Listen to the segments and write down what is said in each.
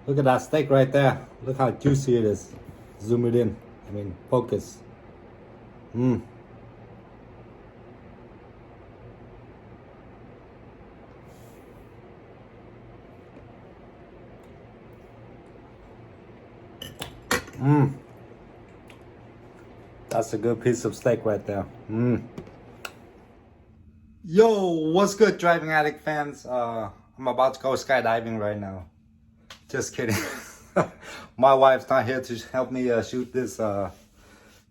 Look at that steak right there. Look how juicy it is. Zoom it in. I mean, focus. That's a good piece of steak right there. Yo, what's good, driving addict fans? I'm about to go skydiving right now. Just kidding. My wife's not here to help me shoot this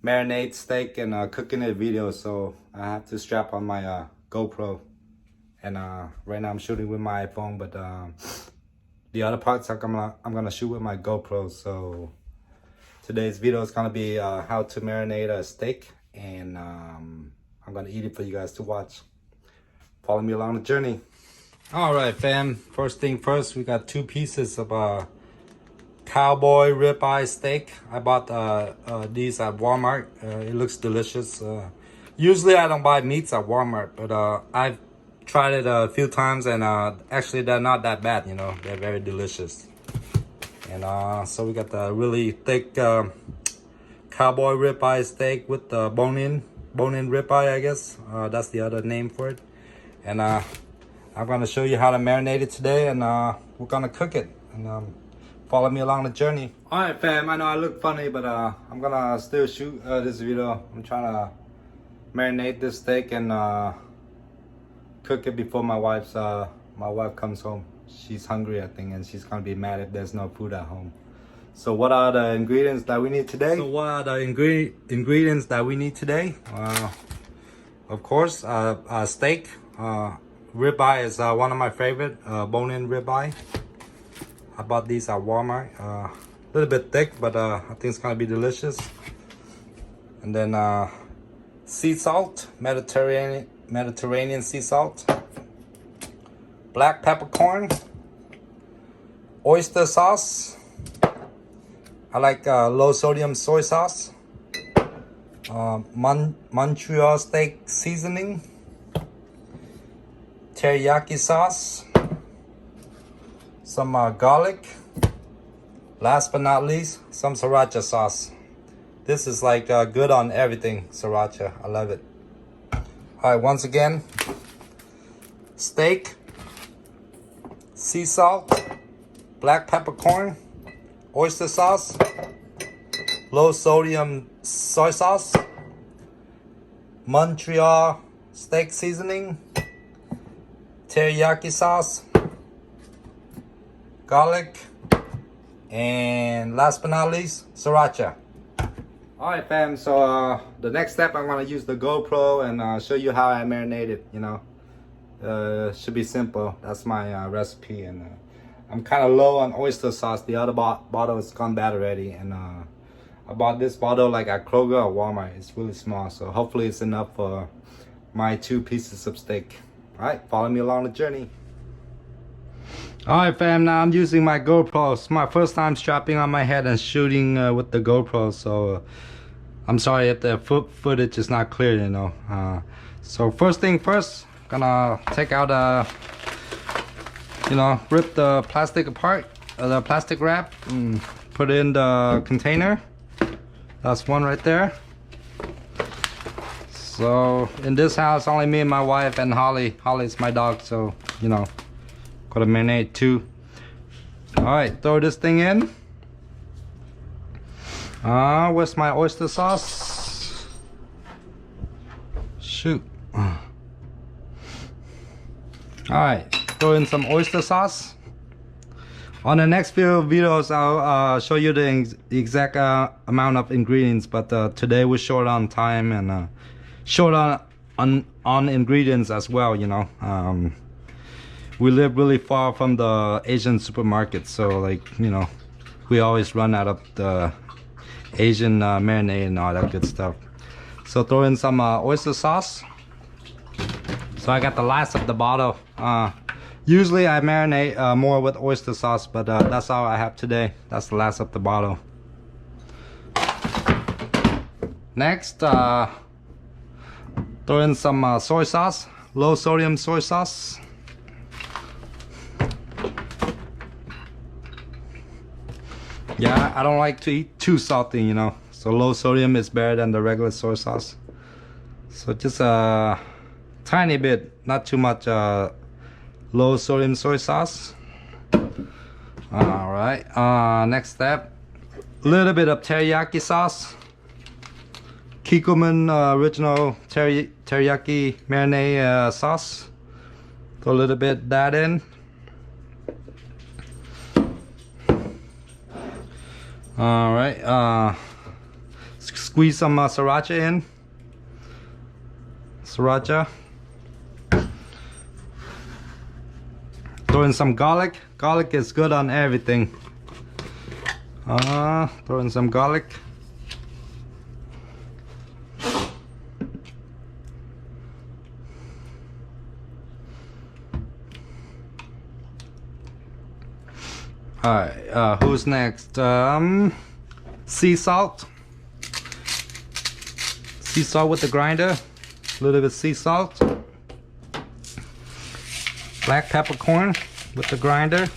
marinade steak and cooking it video, so I have to strap on my GoPro. And right now I'm shooting with my iPhone, but the other parts I'm gonna shoot with my GoPro. So today's video is gonna be how to marinate a steak, and I'm gonna eat it for you guys to watch. Follow me along the journey. All right, fam. First thing first, we got 2 pieces of cowboy ribeye steak. I bought these at Walmart. It looks delicious. Usually I don't buy meats at Walmart, but I've tried it a few times, and actually they're not that bad. You know, they're very delicious. And so we got the really thick cowboy ribeye steak with the bone-in ribeye, I guess. That's the other name for it. And I'm gonna show you how to marinate it today, and we're gonna cook it. And follow me along the journey. All right, fam. I know I look funny, but I'm gonna still shoot this video. I'm trying to marinate this steak and cook it before my wife comes home. She's hungry, I think, and she's gonna be mad if there's no food at home. So what are the ingredients that we need today? Of course, steak. Ribeye is one of my favorite, bone-in ribeye. I bought these at Walmart. A little bit thick, but I think it's gonna be delicious. And then sea salt, Mediterranean sea salt, black peppercorn, oyster sauce. I like low sodium soy sauce, Montreal steak seasoning, teriyaki sauce, some garlic, last but not least, some sriracha sauce. This is like good on everything, sriracha. I love it. All right, once again, steak, sea salt, black peppercorn, oyster sauce, low sodium soy sauce, Montreal steak seasoning, teriyaki sauce, garlic, and last but not least, sriracha. All right, fam. So the next step, I'm gonna use the GoPro and show you how I marinate it. You know, should be simple. That's my recipe, and I'm kind of low on oyster sauce. The other bottle is gone bad already, and I bought this bottle like at Kroger or Walmart. It's really small, so hopefully it's enough for my 2 pieces of steak. All right, follow me along the journey. All right, fam. Now I'm using my GoPro. It's my first time strapping on my head and shooting with the GoPro, so I'm sorry if the footage is not clear. You know. So first thing first, gonna take out rip the plastic apart, the plastic wrap, and put it in the container. That's one right there. So in this house, only me and my wife and Holly. Holly's my dog, so you know, gotta marinate too. All right, throw this thing in. Where's my oyster sauce? Shoot. All right, throw in some oyster sauce. On the next few videos, I'll show you the exact amount of ingredients, but today we're short on time and short on ingredients as well. You know, we live really far from the Asian supermarket, so like, you know, we always run out of the Asian marinade and all that good stuff. So throw in some oyster sauce. So I got the last of the bottle. Usually I marinate more with oyster sauce, but that's all I have today. That's the last of the bottle. Next, throw in some soy sauce, low sodium soy sauce. Yeah, I don't like to eat too salty, you know. So low sodium is better than the regular soy sauce. So just a tiny bit, not too much low sodium soy sauce. All right, next step, a little bit of teriyaki sauce. Kikkoman original teriyaki marinade sauce. Throw a little bit that in. All right, squeeze some sriracha in. Sriracha. Throw in some garlic. Garlic is good on everything. Throw in some garlic. Alright, who's next? Sea salt. Sea salt with the grinder. A little bit of sea salt. Black peppercorn with the grinder.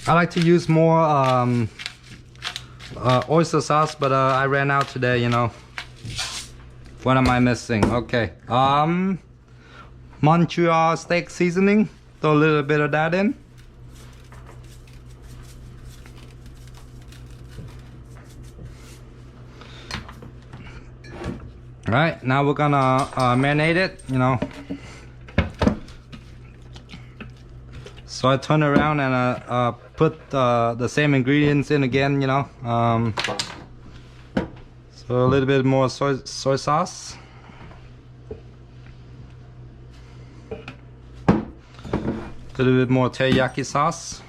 I like to use more oyster sauce, but I ran out today, you know. What am I missing? Okay. Montreal steak seasoning. Throw a little bit of that in. Alright, now we're gonna marinate it, you know. So I turn around and put the same ingredients in again, you know. So a little bit more soy sauce. A little bit more teriyaki sauce.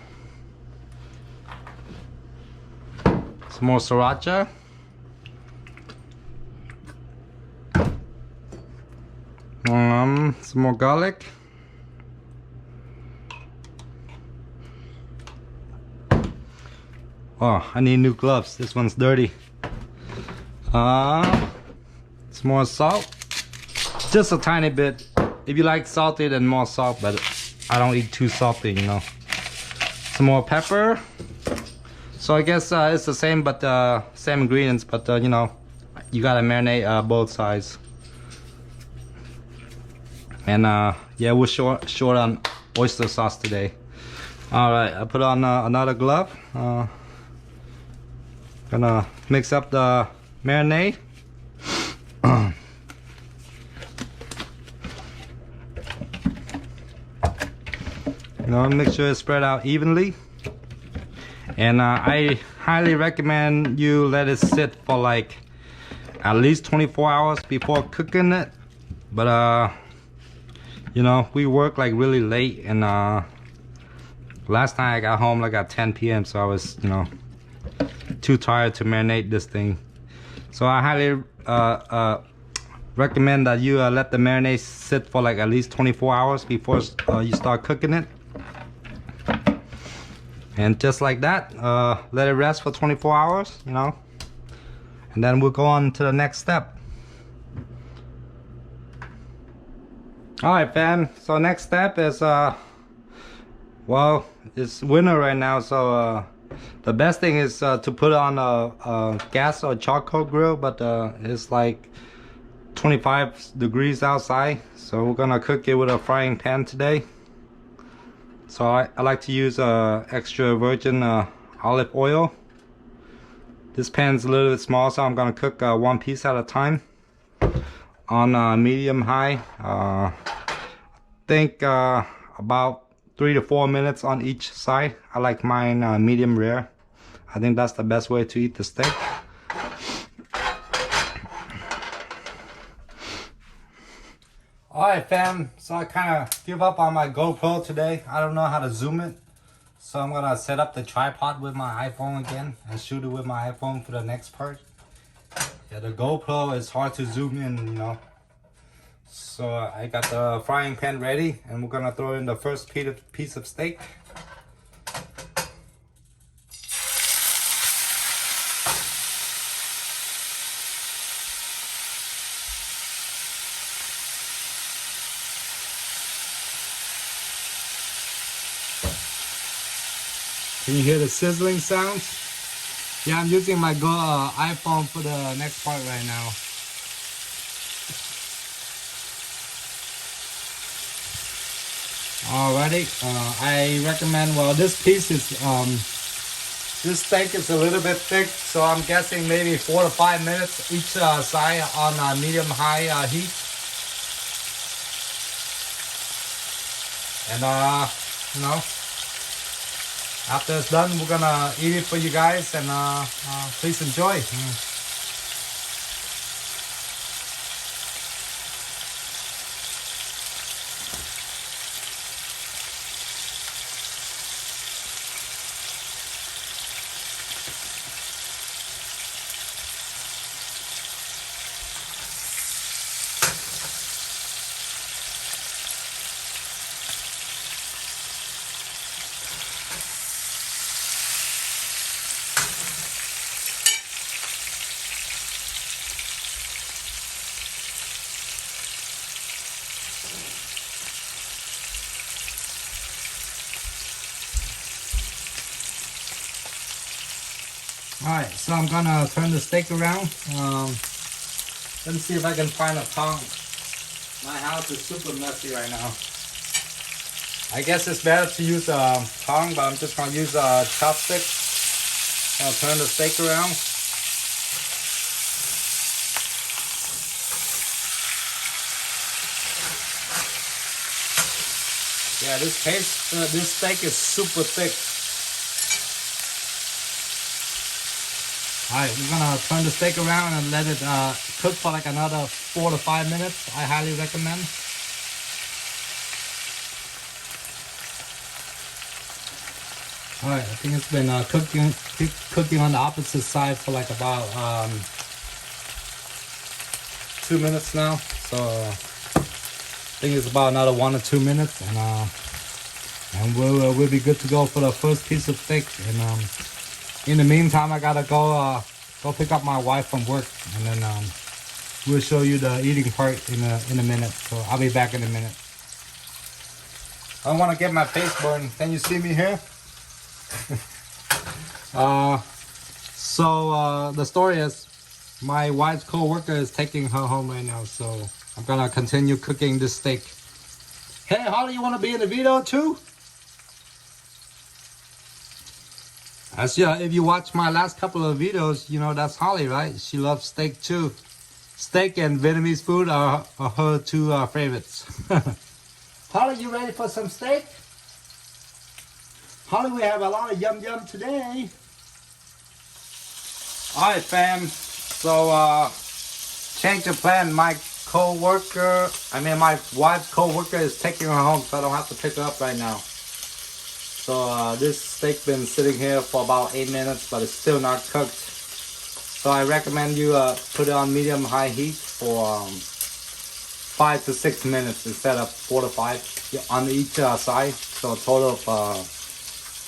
Some more sriracha. Some more garlic. Oh, I need new gloves. This one's dirty. Some more salt. Just a tiny bit. If you like salty, then more salt, but I don't eat too salty, you know. Some more pepper. So I guess it's the same, but same ingredients, but you know, you gotta marinate both sides. And yeah, we're short on oyster sauce today. All right, I put on another glove. Gonna mix up the marinade. You know, make sure it's spread out evenly. And I highly recommend you let it sit for like at least 24 hours before cooking it. But you know, we work like really late, and last night I got home like at 10 p.m. so I was, you know, too tired to marinate this thing. So I highly recommend that you let the marinade sit for like at least 24 hours before you start cooking it. And just like that, let it rest for 24 hours, you know, and then we'll go on to the next step. Alright fam, so next step is well, it's winter right now, so the best thing is to put on a gas or charcoal grill, but it's like 25 degrees outside, so we're gonna cook it with a frying pan today. So I like to use extra virgin olive oil. This pan's a little bit small, so I'm gonna cook one piece at a time on medium high. I think about 3 to 4 minutes on each side. I like mine medium rare. I think that's the best way to eat the steak. Alright fam, so I kind of give up on my GoPro today. I don't know how to zoom it. So I'm gonna set up the tripod with my iPhone again and shoot it with my iPhone for the next part. Yeah, the GoPro is hard to zoom in, you know. So I got the frying pan ready, and we're gonna throw in the first piece of steak. Can you hear the sizzling sounds? Yeah, I'm using my iPhone for the next part right now. Alrighty, I recommend, well, this piece is, this steak is a little bit thick, so I'm guessing maybe 4 to 5 minutes each side on medium-high heat. And, you know, after it's done, we're gonna eat it for you guys, and please enjoy. Alright, so I'm gonna turn the steak around. Let me see if I can find a tongue. My house is super messy right now. I guess it's better to use a tongue, but I'm just gonna use a chopstick. I'll turn the steak around. Yeah, this steak is super thick. Alright, we're gonna turn the steak around and let it cook for like another 4 to 5 minutes. I highly recommend. Alright, I think it's been cooking on the opposite side for like about 2 minutes now. So I think it's about another 1 or 2 minutes, and we'll be good to go for the first piece of steak. And in the meantime, I gotta go pick up my wife from work, and then we'll show you the eating part in a minute. So I'll be back in a minute. I don't want to get my face burned. Can you see me here? So the story is, my wife's co-worker is taking her home right now, so I'm gonna continue cooking this steak. Hey Holly, you wanna be in the video too? If you watch my last couple of videos, you know that's Holly, right? She loves steak too. Steak and Vietnamese food are her two favorites. Holly, you ready for some steak? Holly, we have a lot of yum yum today. Alright fam, so change of plan. My wife's co-worker is taking her home, so I don't have to pick her up right now. So this steak been sitting here for about 8 minutes, but it's still not cooked. So I recommend you put it on medium-high heat for 5 to 6 minutes instead of 4 to 5 on each side. So a total of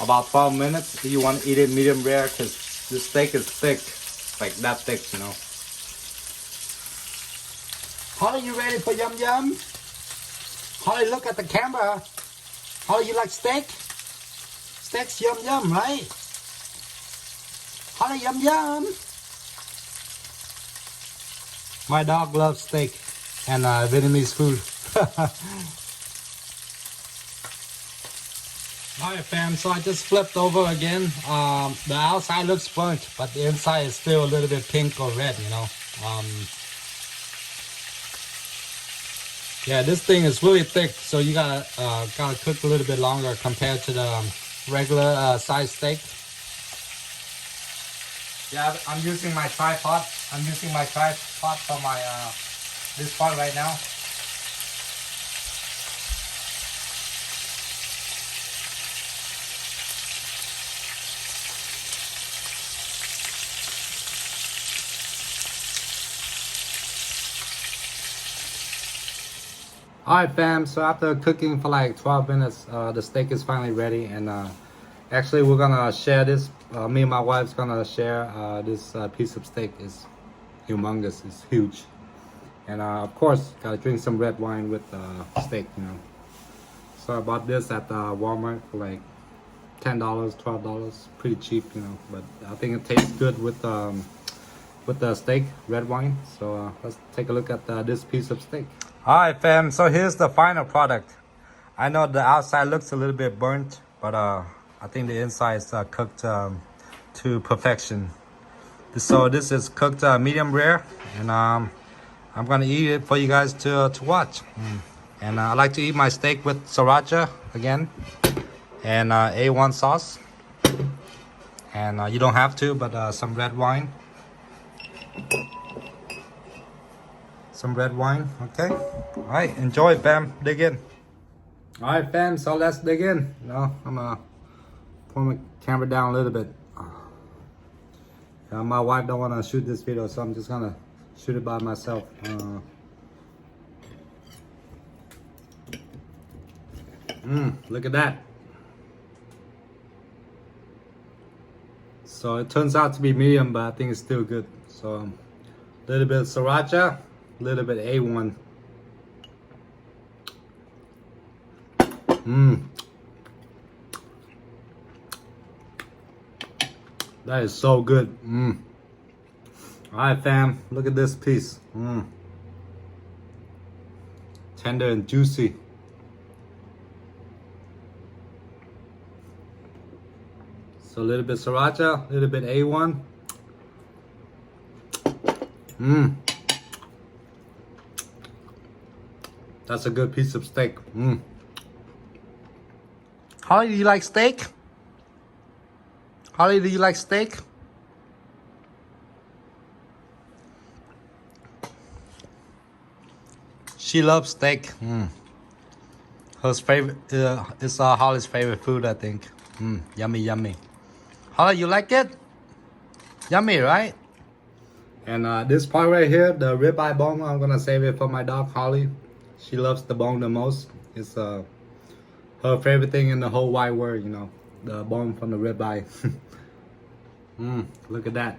about 12 minutes. If you want to eat it medium rare, because this steak is thick, like that thick, you know. Holly, you ready for yum yum? Holly, look at the camera. Holly, you like steak? Steak's yum yum, right? Holly, yum yum. My dog loves steak and Vietnamese food. Alright fam, so I just flipped over again. The outside looks burnt, but the inside is still a little bit pink or red, you know. Yeah, this thing is really thick, so you gotta cook a little bit longer compared to the regular size steak. Yeah, I'm using my tripod. I'm using my tripod for my this part right now. Alright fam, so after cooking for like 12 minutes, the steak is finally ready, and actually we're gonna share this. Me and my wife's gonna share this piece of steak. Is humongous, it's huge. And of course, gotta drink some red wine with steak, you know. So I bought this at Walmart for like $10, $12, pretty cheap, you know. But I think it tastes good with the steak, red wine. So let's take a look at this piece of steak. All right, fam. So here's the final product. I know the outside looks a little bit burnt, but I think the inside is cooked to perfection. So this is cooked medium rare, and I'm gonna eat it for you guys to watch. And I like to eat my steak with sriracha again, and A1 sauce. And you don't have to, but some red wine. Some red wine, okay? All right, enjoy, fam. Dig in. All right, fam. So let's dig in. I'm gonna pull my camera down a little bit. My wife don't want to shoot this video, so I'm just gonna shoot it by myself. Look at that. So it turns out to be medium, but I think it's still good. So a little bit of sriracha, a little bit of A1. That is so good. Alright, fam, look at this piece. Tender and juicy. So a little bit sriracha, a little bit A1. That's a good piece of steak. Holly, do you like steak? Holly, do you like steak? She loves steak. Her favorite is Holly's favorite food, I think. Yummy, yummy. Holly, you like it? Yummy, right? And this part right here, the ribeye bone, I'm gonna save it for my dog Holly. She loves the bone the most. It's her favorite thing in the whole wide world, you know, the bone from the ribeye. Look at that.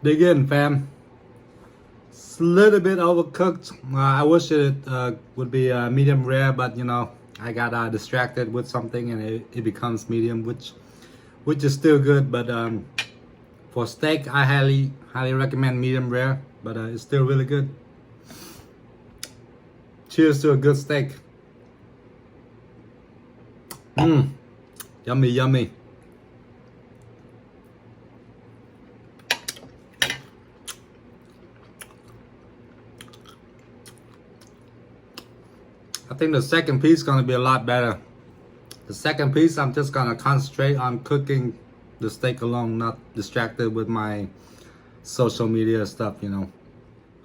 Dig in, fam. It's a little bit overcooked. I wish it would be medium rare, but you know, I got distracted with something and it becomes medium, which is still good. But for steak, I highly recommend medium rare, but it's still really good. Cheers to a good steak. Yummy, yummy. I think the second piece is gonna be a lot better. The second piece, I'm just gonna concentrate on cooking the steak alone, not distracted with my social media stuff, you know.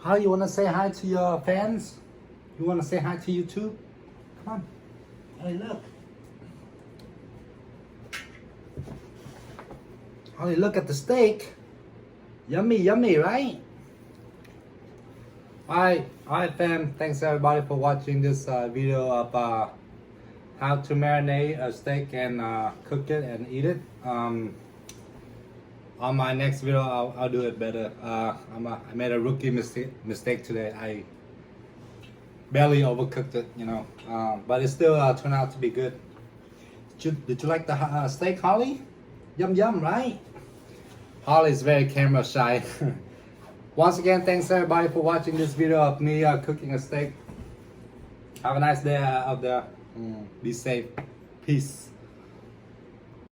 How you wanna say hi to your fans? You wanna say hi to YouTube? Come on. Hey, look. Holly, look at the steak. Yummy, yummy, right? Alright, fam. Thanks everybody for watching this video of how to marinate a steak and cook it and eat it. On my next video, I'll do it better. I made a rookie mistake today. I barely overcooked it, you know, but it still turned out to be good. Did you like the steak, Holly? Yum yum, right? Holly is very camera shy. Once again, thanks everybody for watching this video of me cooking a steak. Have a nice day out there. Be safe. Peace.